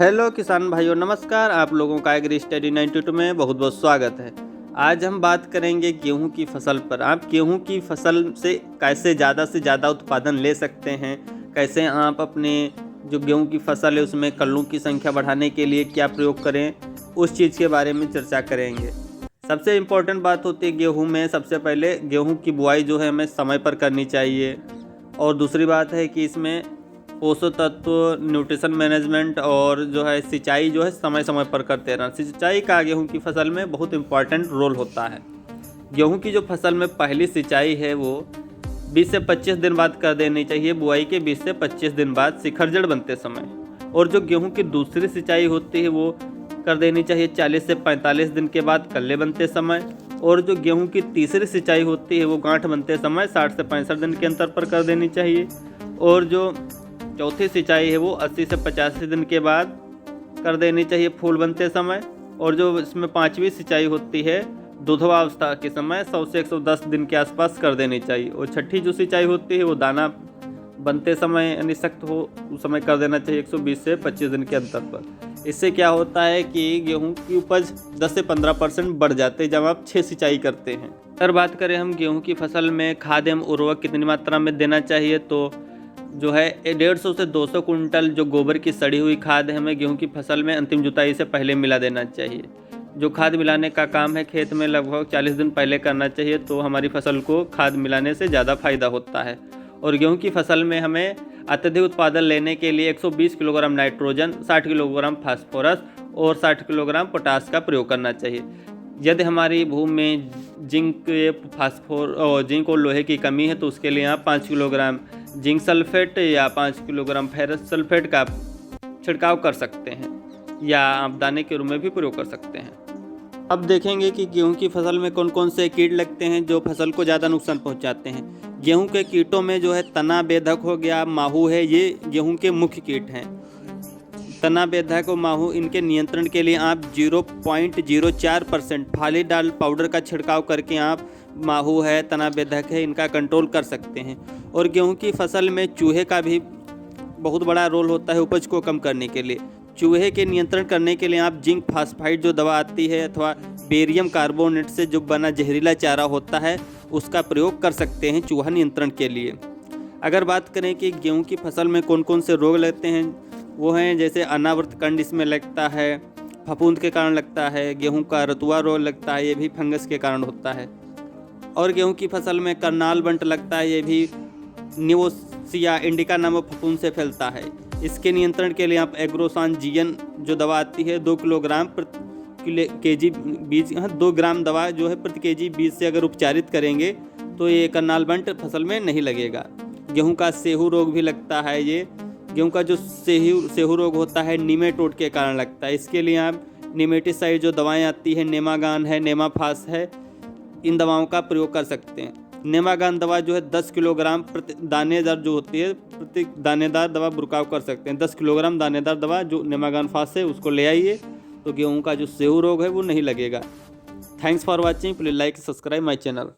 Hello किसान भाइयों, नमस्कार। आप लोगों का एग्री स्टडी 92 में बहुत बहुत स्वागत है। आज हम बात करेंगे गेहूं की फसल पर। आप गेहूं की फसल से कैसे ज़्यादा उत्पादन ले सकते हैं, कैसे आप अपने जो गेहूं की फसल है उसमें कल्लों की संख्या बढ़ाने के लिए क्या प्रयोग करें, उस चीज़ के बारे में चर्चा करेंगे। सबसे इम्पोर्टेंट बात होती है गेहूँ में, सबसे पहले गेहूँ की बुआई जो है हमें समय पर करनी चाहिए। और दूसरी बात है कि इसमें पोषक तत्व, न्यूट्रिशन मैनेजमेंट और जो है सिंचाई जो है समय समय पर करते रहना। सिंचाई का गेहूं की फसल में बहुत इंपॉर्टेंट रोल होता है। गेहूं की जो फसल में पहली सिंचाई है वो 20 से 25 दिन बाद कर देनी चाहिए, बुआई के 20 से 25 दिन बाद शिखर जड़ बनते समय। और जो गेहूं की दूसरी सिंचाई होती है वो कर देनी चाहिए 40 से 45 दिन के बाद कल्ले बनते समय। और जो गेहूं की तीसरी सिंचाई होती है वो गांठ बनते समय 60 से 65 दिन के अंतर पर कर देनी चाहिए। और जो चौथी सिंचाई है वो 80 से 85 दिन के बाद कर देनी चाहिए फूल बनते समय। और जो इसमें पांचवी सिंचाई होती है दुग्धावस्था के समय 100 से 110 दिन के आसपास कर देनी चाहिए। और छठी जो सिंचाई होती है वो दाना बनते समय यानी सख्त हो उस समय कर देना चाहिए 120 से 25 दिन के अंतर पर। इससे क्या होता है कि गेहूं की उपज 10 से 15% बढ़ जाते हैं जब आप 6 सिंचाई करते हैं। अगर बात करें हम गेहूं की फसल में खाद एवं उर्वरक कितनी मात्रा में देना चाहिए, तो जो है 150 से 200 कुंटल जो गोबर की सड़ी हुई खाद है हमें गेहूं की फसल में अंतिम जुताई से पहले मिला देना चाहिए। जो खाद मिलाने का काम है खेत में लगभग 40 दिन पहले करना चाहिए, तो हमारी फसल को खाद मिलाने से ज़्यादा फायदा होता है। और गेहूं की फसल में हमें अत्यधिक उत्पादन लेने के लिए 120 किलोग्राम नाइट्रोजन, 60 किलोग्राम फास्फोरस और 60 किलोग्राम पोटास का प्रयोग करना चाहिए। यदि हमारी भूमि में जिंक और लोहे की कमी है तो उसके लिए आप 5 किलोग्राम जिंक सल्फेट या 5 किलोग्राम फेरस सल्फेट का छिड़काव कर सकते हैं, या आप दाने के रूप में भी प्रयोग कर सकते हैं। अब देखेंगे कि गेहूं की फसल में कौन कौन से कीट लगते हैं जो फसल को ज़्यादा नुकसान पहुंचाते हैं। गेहूं के कीटों में जो है तना बेधक हो गया, माहू है, ये गेहूं के मुख्य कीट हैं। तना बेधक और माहू, इनके नियंत्रण के लिए आप 0.04% फालीडाल पाउडर का छिड़काव करके आप माहू है, तना बेधक है, इनका कंट्रोल कर सकते हैं। और गेहूं की फसल में चूहे का भी बहुत बड़ा रोल होता है उपज को कम करने के लिए। चूहे के नियंत्रण करने के लिए आप जिंक फास्फाइड जो दवा आती है अथवा बेरियम कार्बोनेट से जो बना जहरीला चारा होता है उसका प्रयोग कर सकते हैं चूहा नियंत्रण के लिए। अगर बात करें कि गेहूं की फसल में कौन कौन से रोग लगते हैं, वो हैं जैसे अनावृत कंड इसमें लगता है, फफूंद के कारण लगता है, गेहूं का रतुआ रोग लगता है, ये भी फंगस के कारण होता है। और गेहूं की फसल में करनाल बंट लगता है, ये भी निवोसिया इंडिका नामक फफूंद से फैलता है। इसके नियंत्रण के लिए आप एग्रोसान जीएन जो दवा आती है 2 किलोग्राम प्रति केजी बीज 2 ग्राम दवा जो है प्रति केजी बीज से अगर उपचारित करेंगे तो ये करनाल बंट फसल में नहीं लगेगा। गेहूं का सेहू रोग भी लगता है। ये गेहूं का जो सेहू रोग होता है नीमेटोड के कारण लगता है। इसके लिए आप निमेटिसाइड जो दवाएं आती है, नेमागान है, नेमाफास है, इन दवाओं का प्रयोग कर सकते हैं। नेमागान दवा जो है 10 किलोग्राम प्रति दानेदार जो होती है प्रति दानेदार दवा बुरकाव कर सकते हैं। 10 किलोग्राम दानेदार दवा जो नेमागान फास है उसको ले आइए तो गेहूं का जो सेहू रोग है वो नहीं लगेगा। Thanks for watching. Please like subscribe my channel.